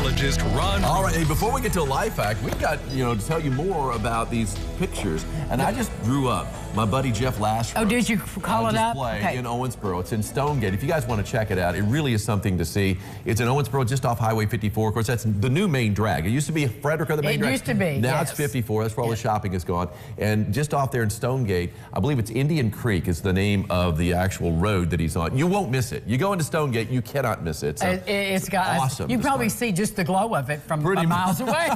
meteorologist Ron. All right, hey, before we get to a life hack, we've got, to tell you more about these pictures. And I just drew up my buddy Jeff Lasher. Oh, did you call it up? Okay. In Owensboro. It's in Stonegate. If you guys want to check it out, it really is something to see. It's in Owensboro, just off Highway 54. Of course, that's the new main drag. It used to be Frederica, the main drag. It used to be, Now yes. it's 54. That's where all the shopping is gone. And just off there in Stonegate, I believe it's Indian Creek is the name of the actual road that he's on. You won't miss it. You go into Stonegate, you cannot miss it. So it's got awesome. You probably see just the glow of it from miles away.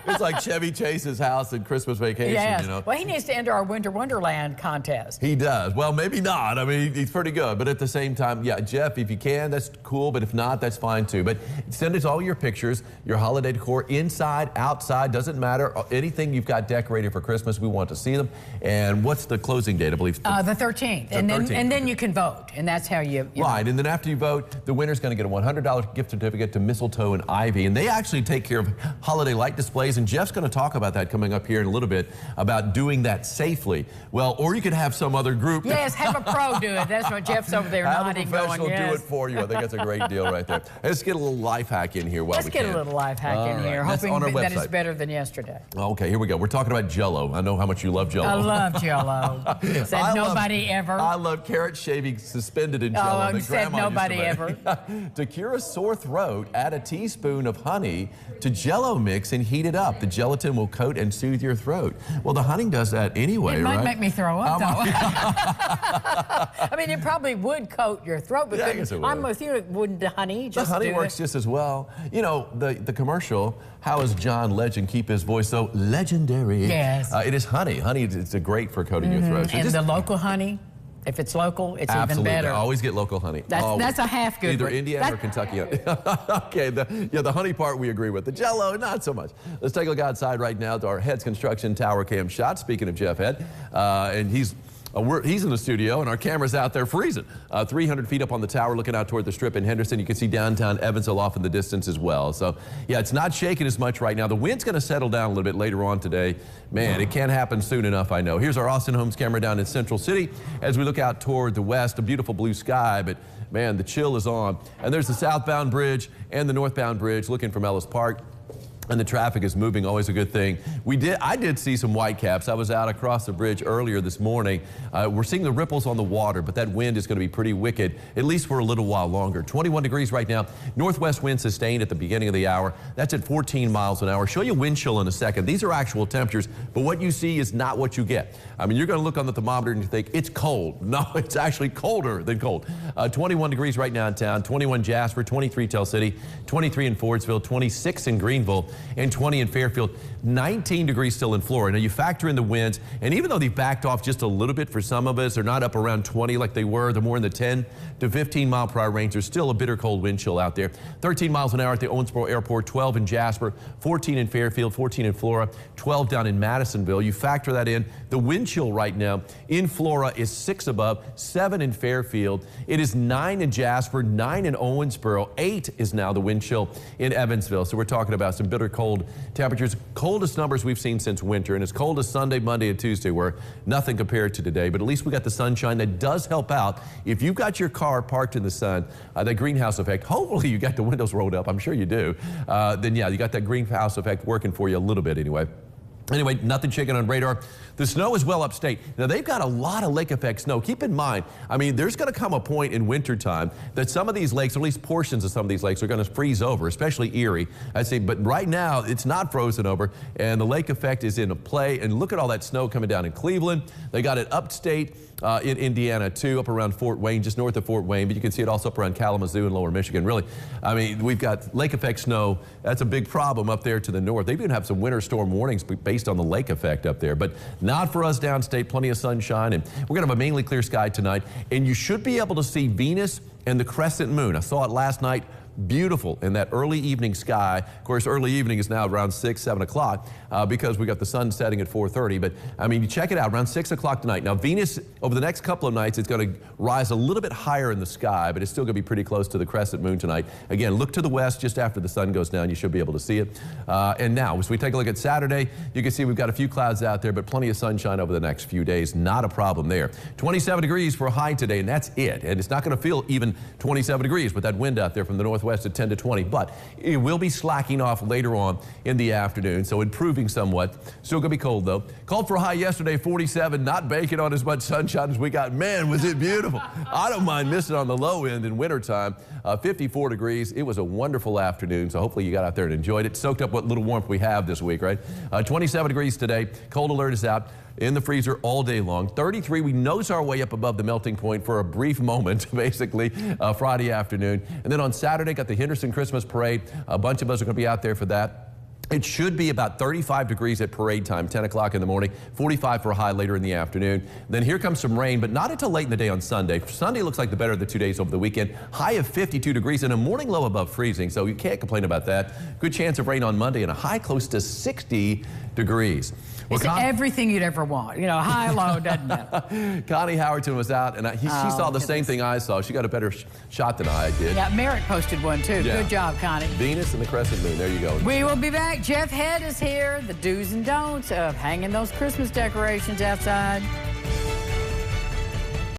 It's like Chevy Chase's house in Christmas Vacation, yes. you know. Well, he needs to enter our Winter Wonderland contest. He does. Well, maybe not. I mean, he's pretty good. But at the same time, yeah, Jeff, if you can, that's cool. But if not, that's fine too. But send us all your pictures, your holiday decor, inside, outside, doesn't matter. Anything you've got decorated for Christmas, we want to see them. And what's the closing date, I believe? The 13th. And then you can vote. And that's how you right. And then after you vote, the winner's going to get a $100 gift certificate to Mistletoe and Ivy. And they actually take care of holiday light displays. And Jeff's going to talk about that coming up here in a little bit, about doing that safely. Well, or you could have some other group. Yes, have a pro do it. That's what Jeff's over there nodding, going, have a professional do it for you. I think that's a great deal right there. Let's get a little life hack in here while we can. Let's get a little life hack in here, hoping that it's better than yesterday. Okay, here we go. We're talking about Jell-O. I know how much you love Jell-O. I love Jell-O. Said nobody ever. I love carrot shaving suspended in Jell-O. Oh, said nobody ever. To cure a sore throat, add a teaspoon of honey to Jell-O mix and heat it up. The gelatin will coat and soothe your throat. Well, the honey does that anyway, right? It might make me throw up, though. I mean, it probably would coat your throat, but I'm with you. Wouldn't the honey just The honey works just as well. You know, the commercial, how does John Legend keep his voice so legendary? Yes. It is honey. Honey is great for coating your throat. So and the local honey, if it's local, it's absolutely even better. Always get local honey. That's a half good Either one. Indiana or Kentucky. Okay, the honey part we agree with. The Jell-O, not so much. Let's take a look outside right now to our Head's Construction Tower Cam shot. Speaking of Jeff Head, and he's in the studio, and our camera's out there freezing. 300 feet up on the tower, looking out toward the Strip in Henderson. You can see downtown Evansville off in the distance as well. So, yeah, it's not shaking as much right now. The wind's going to settle down a little bit later on today. Man, it can't happen soon enough, I know. Here's our Austin Homes camera down in Central City as we look out toward the west. A beautiful blue sky, but, man, the chill is on. And there's the southbound bridge and the northbound bridge looking from Ellis Park. And the traffic is moving, always a good thing. I did see some whitecaps. I was out across the bridge earlier this morning. We're seeing the ripples on the water, but that wind is going to be pretty wicked, at least for a little while longer. 21 degrees right now. Northwest wind sustained at the beginning of the hour. That's at 14 miles an hour. Show you wind chill in a second. These are actual temperatures, but what you see is not what you get. I mean, you're going to look on the thermometer and you think, it's cold. No, it's actually colder than cold. 21 degrees right now in town. 21 Jasper, 23 Tell City, 23 in Fordsville, 26 in Greenville, and 20 in Fairfield. 19 degrees still in Florida. Now you factor in the winds, and even though they've backed off just a little bit for some of us, they're not up around 20 like they were. They're more in the 10 to 15 mile per hour range. There's still a bitter cold wind chill out there. 13 miles an hour at the Owensboro Airport, 12 in Jasper, 14 in Fairfield, 14 in Flora, 12 down in Madisonville. You factor that in. The wind chill right now in Flora is 6 above, 7 in Fairfield. It is 9 in Jasper, 9 in Owensboro, 8 is now the wind chill in Evansville. So we're talking about some bitter cold temperatures. Coldest numbers we've seen since winter, and as cold as Sunday, Monday, and Tuesday were. Nothing compared to today, but at least we got the sunshine that does help out. If you've got your car parked in the sun, that greenhouse effect, hopefully you got the windows rolled up, I'm sure you do, then yeah, you got that greenhouse effect working for you a little bit anyway. Anyway, nothing shaking on radar. The snow is well upstate. Now, they've got a lot of lake effect snow. Keep in mind, I mean, there's going to come a point in wintertime that some of these lakes, or at least portions of some of these lakes, are going to freeze over, especially Erie. I say, but right now, it's not frozen over, and the lake effect is in play. And look at all that snow coming down in Cleveland. They got it upstate in Indiana, too, up around Fort Wayne, just north of Fort Wayne. But you can see it also up around Kalamazoo and lower Michigan. Really, I mean, we've got lake effect snow. That's a big problem up there to the north. They even have some winter storm warnings based on the lake effect up there, but not for us downstate. Plenty of sunshine, and we're going to have a mainly clear sky tonight, and you should be able to see Venus and the crescent moon. I saw it last night. Beautiful in that early evening sky. Of course, early evening is now around 6, 7 o'clock because we got the sun setting at 4:30. But I mean, you check it out around 6 o'clock tonight. Now, Venus over the next couple of nights, it's going to rise a little bit higher in the sky, but it's still going to be pretty close to the crescent moon tonight. Again, look to the west just after the sun goes down. You should be able to see it. And now, as we take a look at Saturday, you can see we've got a few clouds out there, but plenty of sunshine over the next few days. Not a problem there. 27 degrees for a high today, and that's it. And it's not going to feel even 27 degrees with that wind out there from the north. northwest at 10 to 20, but it will be slacking off later on in the afternoon, so improving somewhat. Still going to be cold, though. Called for a high yesterday, 47, not banking on as much sunshine as we got. Man, was it beautiful. I don't mind missing on the low end in wintertime. 54 degrees. It was a wonderful afternoon, so hopefully you got out there and enjoyed it. Soaked up what little warmth we have this week, right? 27 degrees today. Cold alert is out in the freezer all day long. 33, we nose our way up above the melting point for a brief moment, basically, Friday afternoon. And then on Saturday, got the Henderson Christmas Parade. A bunch of us are going to be out there for that. It should be about 35 degrees at parade time, 10 o'clock in the morning, 45 for a high later in the afternoon. Then here comes some rain, but not until late in the day on Sunday. Sunday looks like the better of the 2 days over the weekend. High of 52 degrees and a morning low above freezing, so you can't complain about that. Good chance of rain on Monday and a high close to 60 degrees. It's everything you'd ever want. You know, high, low, doesn't matter. Connie Howerton was out, and she saw the same thing I saw. She got a better shot than I did. Yeah, Merritt posted one, too. Yeah. Good job, Connie. Venus and the crescent moon. There you go. We will be back. Jeff Head is here. The do's and don'ts of hanging those Christmas decorations outside.